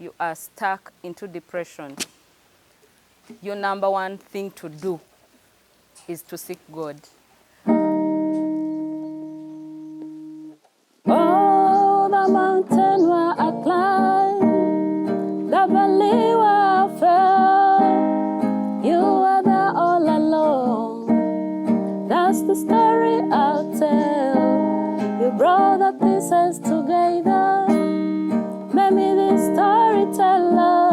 you are stuck into depression, your number one thing to do is to seek God. Oh, the mountain where I climb, the valley where I fell, you were there all along. That's the story I'll tell. You brought the pieces together, made me this storyteller.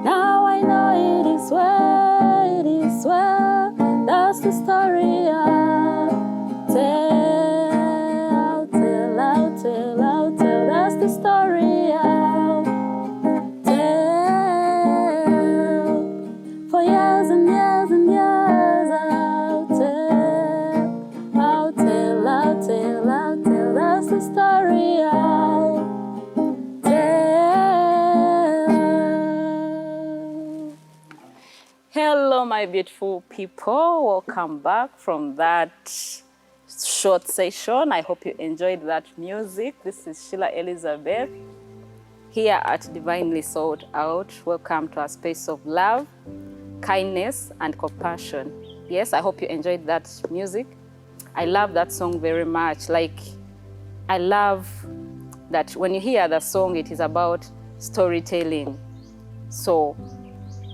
Now I know it is well, it is well. That's the story I'll tell. That's the story I'll tell. For years and years and years I'll tell. That's the story I'll tell. Hello, my beautiful people. Welcome back from that short session. I hope you enjoyed that music. This is Sheila Elizabeth here at Divinely Sought Out. Welcome to a space of love, kindness, and compassion. Yes, I hope you enjoyed that music. I love that song very much. I love that when you hear the song, it is about storytelling. So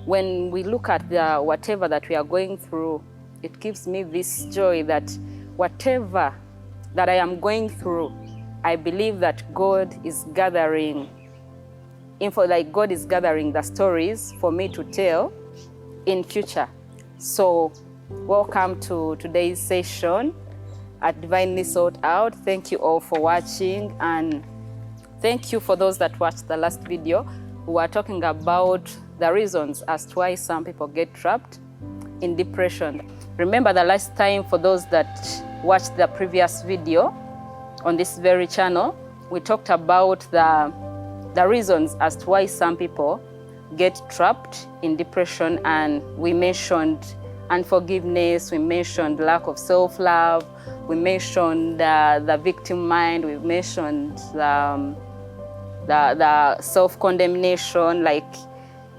when we look at whatever that we are going through, it gives me this joy that whatever that I am going through, I believe that God is gathering info, like God is gathering the stories for me to tell in future. So welcome to today's session at Divinely Sought Out. Thank you all for watching, and thank you for those that watched the last video. We were talking about the reasons as to why some people get trapped in depression. Remember the last time, for those that watched the previous video on this very channel, we talked about the reasons as to why some people get trapped in depression, and we mentioned unforgiveness, we mentioned lack of self-love, we mentioned the victim mind, we mentioned the self-condemnation. Like,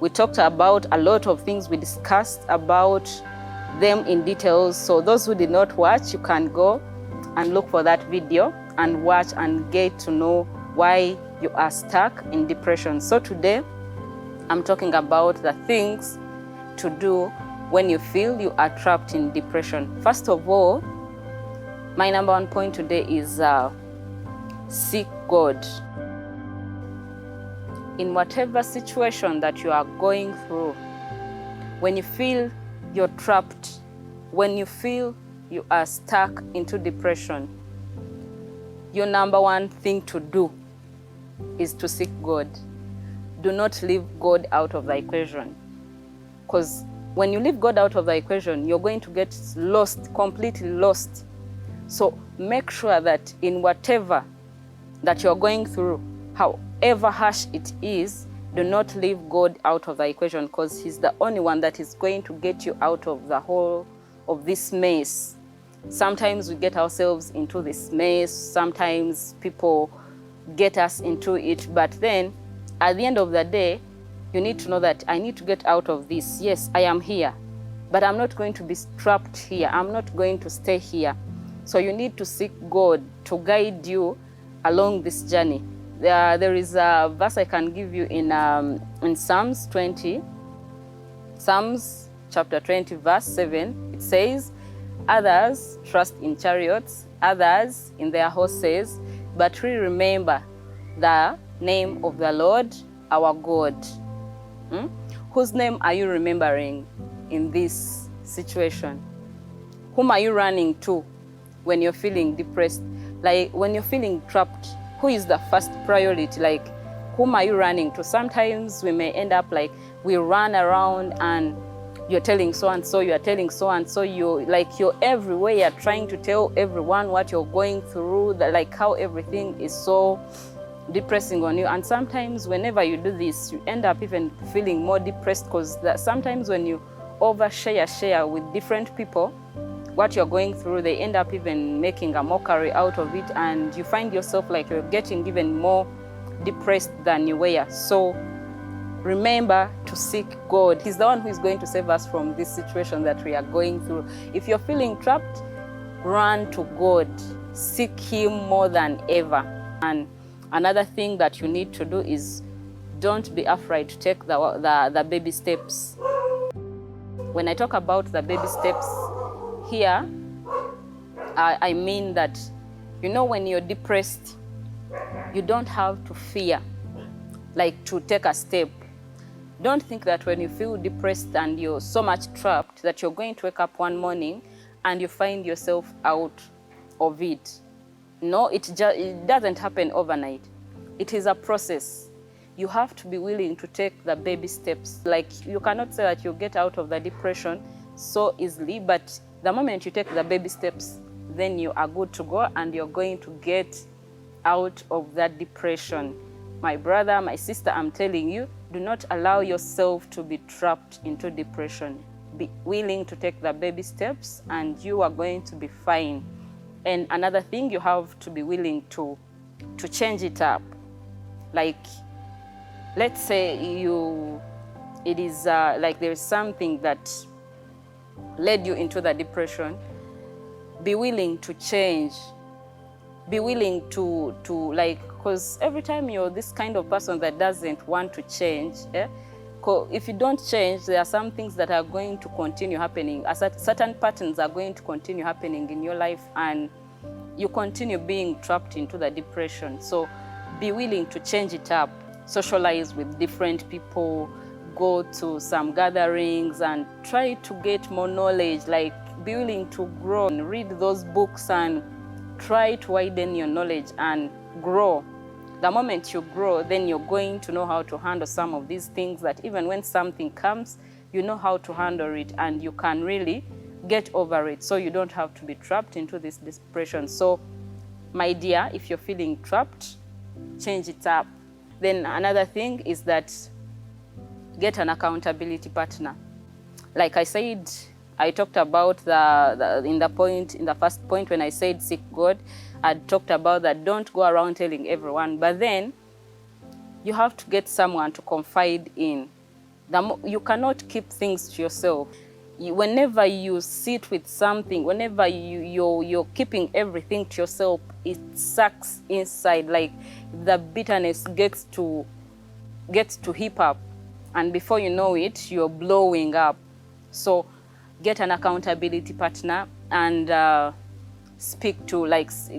we talked about a lot of things. We discussed about them in details. So those who did not watch, you can go and look for that video and watch and get to know why you are stuck in depression. So today, I'm talking about the things to do when you feel you are trapped in depression. First of all, my number one point today is seek God. In whatever situation that you are going through, when you feel you're trapped, when you feel you are stuck into depression, your number one thing to do is to seek God. Do not leave God out of the equation. Because when you leave God out of the equation, you're going to get lost, completely lost. So make sure that in whatever that you're going through, however harsh it is, do not leave God out of the equation, because He's the only one that is going to get you out of the whole of this mess. Sometimes we get ourselves into this mess. Sometimes people get us into it. But then at the end of the day, you need to know that I need to get out of this. Yes, I am here, but I'm not going to be trapped here. I'm not going to stay here. So you need to seek God to guide you along this journey. There is a verse I can give you in Psalms 20. Psalms chapter 20, verse 7. It says, others trust in chariots, others in their horses, but we remember the name of the Lord our God. Whose name are you remembering in this situation? Whom are you running to when you're feeling depressed? Like, when you're feeling trapped, who is the first priority? Like, whom are you running to? Sometimes we may end up like, we run around and you're telling so-and-so, you're telling so-and-so, you're everywhere, you're trying to tell everyone what you're going through, like how everything is so depressing on you. And sometimes whenever you do this, you end up even feeling more depressed, because sometimes when you share with different people what you're going through, they end up even making a mockery out of it, and you find yourself like you're getting even more depressed than you were. So remember to seek God. He's the one who is going to save us from this situation that we are going through. If you're feeling trapped, run to God. Seek Him more than ever. And another thing that you need to do is don't be afraid to take the baby steps. When I talk about the baby steps here, I mean that, when you're depressed, you don't have to fear, like to take a step. Don't think that when you feel depressed and you're so much trapped that you're going to wake up one morning and you find yourself out of it. No, it doesn't happen overnight. It is a process. You have to be willing to take the baby steps. Like, you cannot say that you'll get out of the depression so easily, but the moment you take the baby steps, then you are good to go and you're going to get out of that depression. My brother, my sister, I'm telling you, do not allow yourself to be trapped into depression. Be willing to take the baby steps and you are going to be fine. And another thing, you have to be willing to change it up. Like, let's say it is like there is something that led you into the depression. Be willing to change. Be willing to because every time you're this kind of person that doesn't want to change, if you don't change, there are some things that are going to continue happening. Certain patterns are going to continue happening in your life and you continue being trapped into the depression. So be willing to change it up. Socialize with different people, go to some gatherings and try to get more knowledge, like be willing to grow and read those books and try to widen your knowledge and grow. The moment you grow, then you're going to know how to handle some of these things that even when something comes, you know how to handle it and you can really get over it. So you don't have to be trapped into this depression. So my dear, if you're feeling trapped, change it up. Then another thing is that get an accountability partner. Like I said, I talked about in the first point when I said seek God, I talked about that don't go around telling everyone, but then you have to get someone to confide in. You cannot keep things to yourself. Whenever you sit with something, whenever you're keeping everything to yourself, it sucks inside. Like the bitterness gets to heap up, and before you know it, you're blowing up. So get an accountability partner and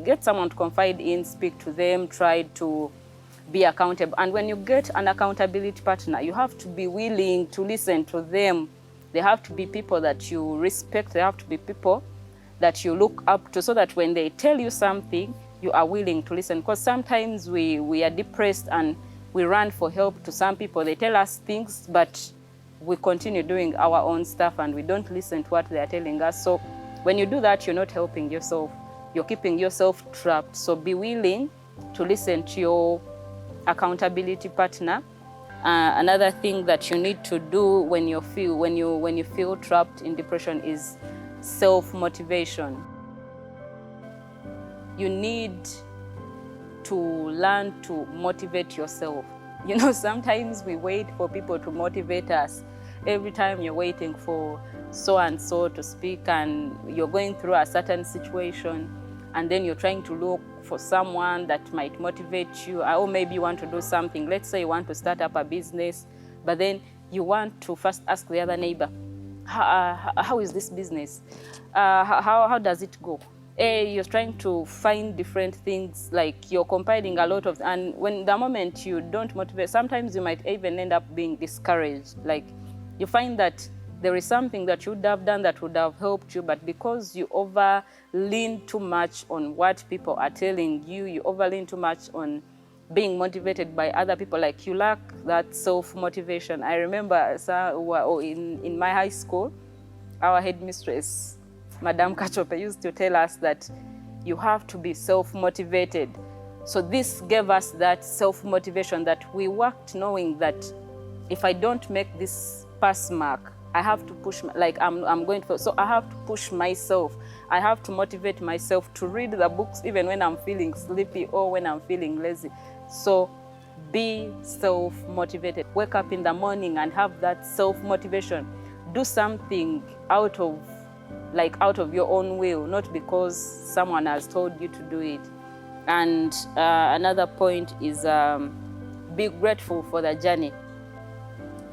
get someone to confide in, speak to them, try to be accountable. And when you get an accountability partner, you have to be willing to listen to them. They have to be people that you respect. They have to be people that you look up to, so that when they tell you something, you are willing to listen. Because sometimes we are depressed and we run for help to some people. They tell us things, but we continue doing our own stuff and we don't listen to what they are telling us. So when you do that, you're not helping yourself. You're keeping yourself trapped. So be willing to listen to your accountability partner. Another thing that you need to do when you feel trapped in depression is self-motivation. You need to learn to motivate yourself. Sometimes we wait for people to motivate us. Every time you're waiting for so-and-so to speak and you're going through a certain situation, and then you're trying to look for someone that might motivate you, or maybe you want to do something. Let's say you want to start up a business, but then you want to first ask the other neighbor, how is this business? How does it go? You're trying to find different things, like you're compiling a lot of, and when the moment you don't motivate, sometimes you might even end up being discouraged. Like you find that there is something that you would have done that would have helped you, but because you lean too much on what people are telling you, you lean too much on being motivated by other people, like you lack that self-motivation. I remember in my high school, our headmistress, Madame Kachope, used to tell us that you have to be self-motivated. So this gave us that self-motivation that we worked knowing that if I don't make this pass mark, I have to push, so I have to push myself. I have to motivate myself to read the books even when I'm feeling sleepy or when I'm feeling lazy. So Be self-motivated. Wake up in the morning and have that self-motivation. Do something out of your own will, not because someone has told you to do it. And another point is be grateful for the journey.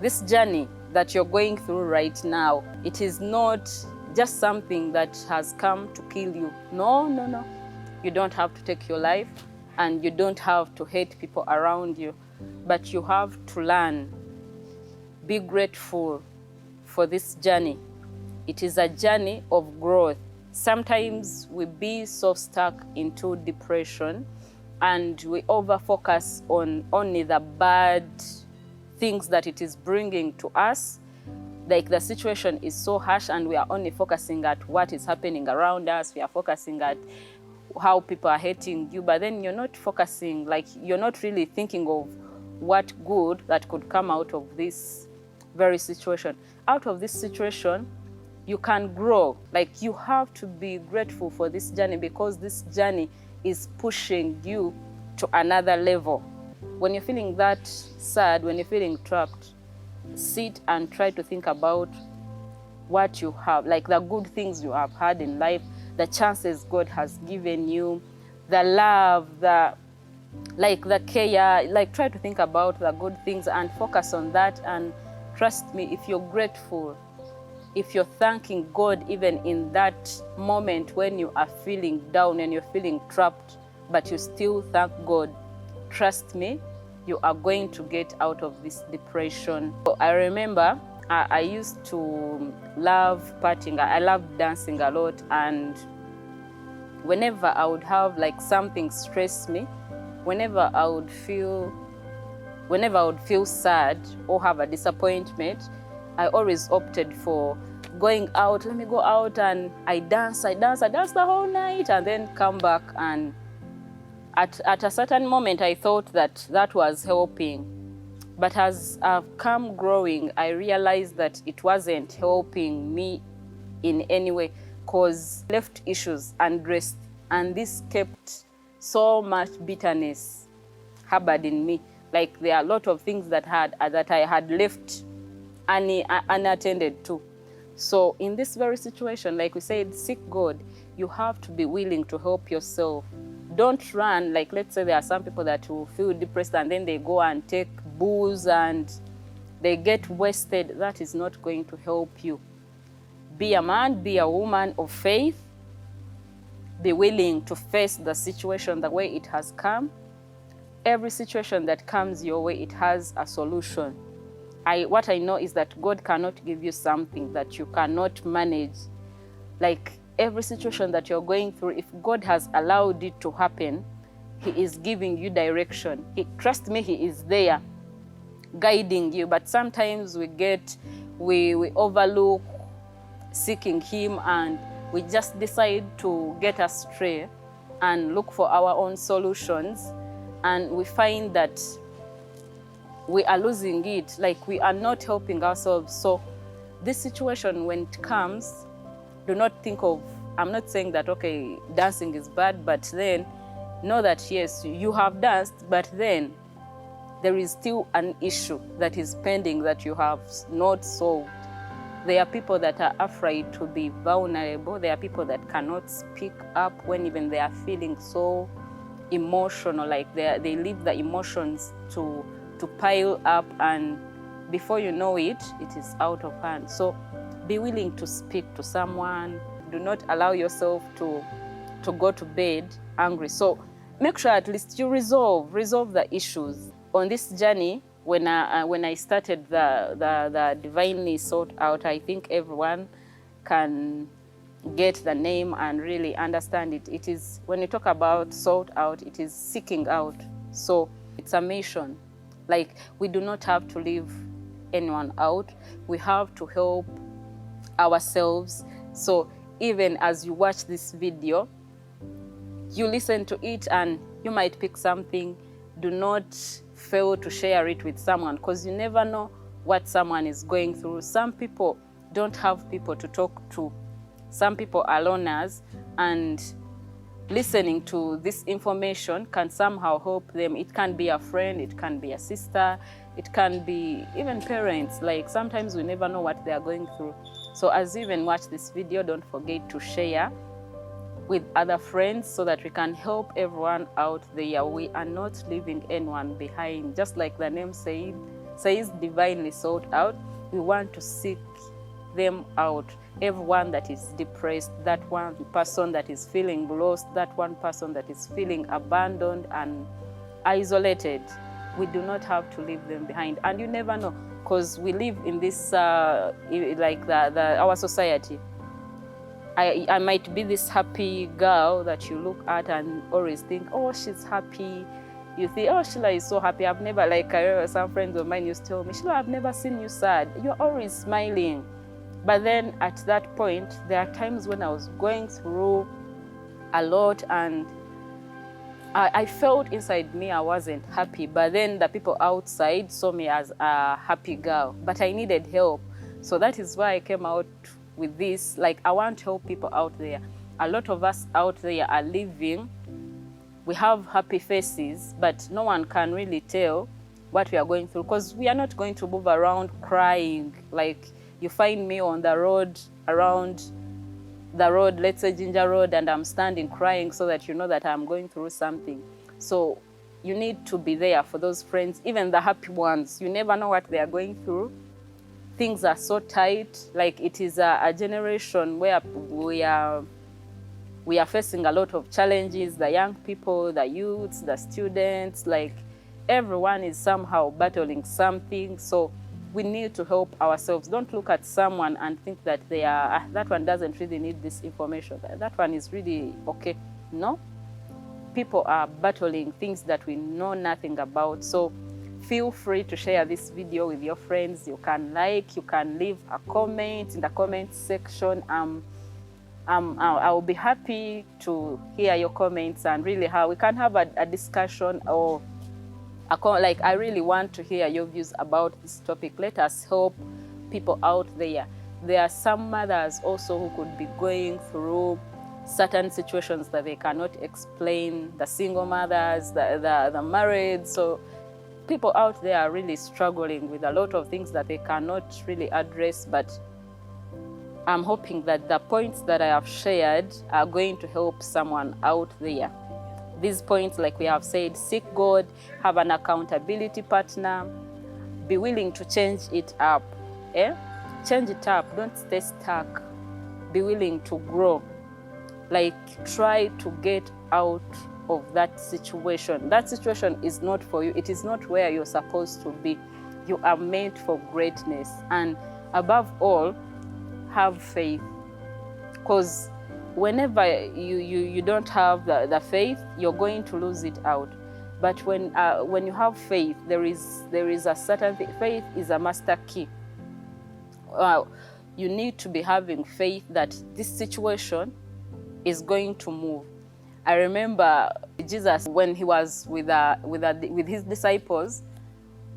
This journey that you're going through right now, it is not just something that has come to kill you. No, no, no. You don't have to take your life, and you don't have to hate people around you, but you have to learn. Be grateful for this journey. It is a journey of growth. Sometimes we be so stuck into depression and we over-focus on only the bad things that it is bringing to us. Like the situation is so harsh and we are only focusing at what is happening around us. We are focusing at how people are hating you, but then you're not focusing, like you're not really thinking of what good that could come out of this very situation. Out of this situation, you can grow. Like you have to be grateful for this journey, because this journey is pushing you to another level. When you're feeling that sad, when you're feeling trapped, sit and try to think about what you have, like the good things you have had in life, the chances God has given you, the love, the care, like try to think about the good things and focus on that. And trust me, if you're grateful, if you're thanking God even in that moment when you are feeling down and you're feeling trapped, but you still thank God, trust me, you are going to get out of this depression. So I remember I used to love partying. I loved dancing a lot, and whenever I would have like something stress me, whenever I would feel sad or have a disappointment, I always opted for going out. Let me go out and I dance the whole night and then come back. And at a certain moment, I thought that was helping. But as I've come growing, I realized that it wasn't helping me in any way, because left issues undressed, and this kept so much bitterness harbored in me. Like there are a lot of things that I had left unattended to. So in this very situation, like we said, seek God. You have to be willing to help yourself. Don't run. Like let's say there are some people that will feel depressed and then they go and take booze and they get wasted. That is not going to help you. Be a man, be a woman of faith. Be willing to face the situation the way it has come. Every situation that comes your way, it has a solution. What I know is that God cannot give you something that you cannot manage. Like every situation that you're going through, if God has allowed it to happen, He is giving you direction. Trust me, He is there guiding you. But sometimes we overlook seeking Him, and we just decide to get astray and look for our own solutions, and we find that we are losing it, like we are not helping ourselves. So this situation, when it comes, do not think of, I'm not saying that, okay, dancing is bad, but then know that, yes, you have danced, but then there is still an issue that is pending that you have not solved. There are people that are afraid to be vulnerable. There are people that cannot speak up when even they are feeling so emotional, like they leave the emotions to pile up, and before you know it, it is out of hand. So be willing to speak to someone. Do not allow yourself to go to bed angry. So make sure at least you resolve the issues. On this journey, when I started the Divinely Sought Out, I think everyone can get the name and really understand it. It is, when you talk about sought out, it is seeking out. So it's a mission. Like we do not have to leave anyone out. We have to help ourselves. So even as you watch this video, you listen to it and you might pick something. Do not fail to share it with someone, because you never know what someone is going through. Some people don't have people to talk to. Some people are loners, and listening to this information can somehow help them. It can be a friend, it can be a sister, it can be even parents. Like sometimes we never know what they are going through. So as you even watch this video, don't forget to share with other friends so that we can help everyone out there. We are not leaving anyone behind. Just like the name says divinely sought out, we want to seek them out. Everyone that is depressed, that one person that is feeling lost, that one person that is feeling abandoned and isolated, we do not have to leave them behind. And you never know, because we live in this like our society. I might be this happy girl that you look at and always think, oh, she's happy. You think, oh, Sheila is so happy. I've never, like I remember some friends of mine used to tell me, Sheila, I've never seen you sad. You're always smiling. But then at that point, there are times when I was going through a lot and I felt inside me I wasn't happy. But then the people outside saw me as a happy girl. But I needed help. So that is why I came out with this. Like, I want to help people out there. A lot of us out there are living, we have happy faces, but no one can really tell what we are going through, because we are not going to move around crying. Like, you find me on the road, around the road, let's say Ginger Road, and I'm standing crying so that you know that I'm going through something. So you need to be there for those friends, even the happy ones. You never know what they are going through. Things are so tight. Like, it is a generation where we are facing a lot of challenges. The young people, the youths, the students, like everyone is somehow battling something. So we need to help ourselves. Don't look at someone and think that they are, that one doesn't really need this information. That one is really okay. No, people are battling things that we know nothing about. So feel free to share this video with your friends. You can like, you can leave a comment in the comment section. I will be happy to hear your comments and really how we can have a discussion, or like, I really want to hear your views about this topic. Let us help people out there. There are some mothers also who could be going through certain situations that they cannot explain, the single mothers, the married. So people out there are really struggling with a lot of things that they cannot really address, but I'm hoping that the points that I have shared are going to help someone out there. These points, like we have said, seek God, have an accountability partner, be willing to change it up. Change it up, don't stay stuck. Be willing to grow. Like, try to get out of that situation. That situation is not for you. It is not where you're supposed to be. You are meant for greatness. And above all, have faith. Because whenever you don't have the faith, you're going to lose it out. But when you have faith, there is a certain thing. Faith is a master key. You need to be having faith that this situation is going to move. I remember Jesus when he was with his disciples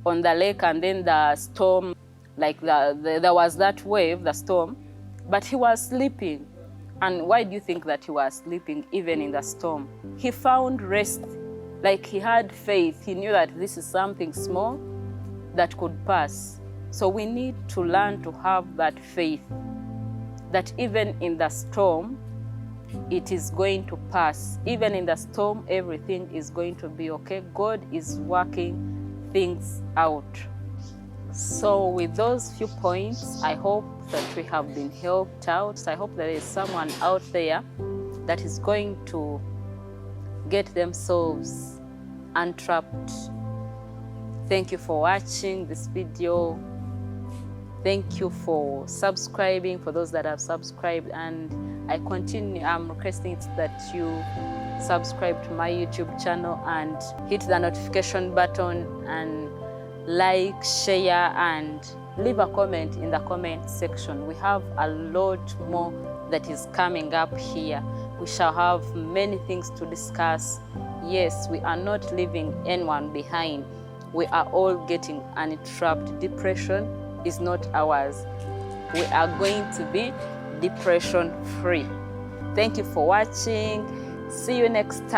on the lake, and then the storm, like there was that wave, the storm, but he was sleeping. And why do you think that he was sleeping even in the storm? He found rest. Like, he had faith. He knew that this is something small that could pass. So we need to learn to have that faith, that even in the storm, it is going to pass. Even in the storm, everything is going to be okay. God is working things out. So with those few points, I hope that we have been helped out. I hope there is someone out there that is going to get themselves untrapped. Thank you for watching this video. Thank you for subscribing, for those that have subscribed. And I'm requesting that you subscribe to my YouTube channel and hit the notification button and like, share, and leave a comment in the comment section. We have a lot more that is coming up here. We shall have many things to discuss. Yes, we are not leaving anyone behind. We are all getting untrapped. Depression is not ours. We are going to be depression free. Thank you for watching. See you next time.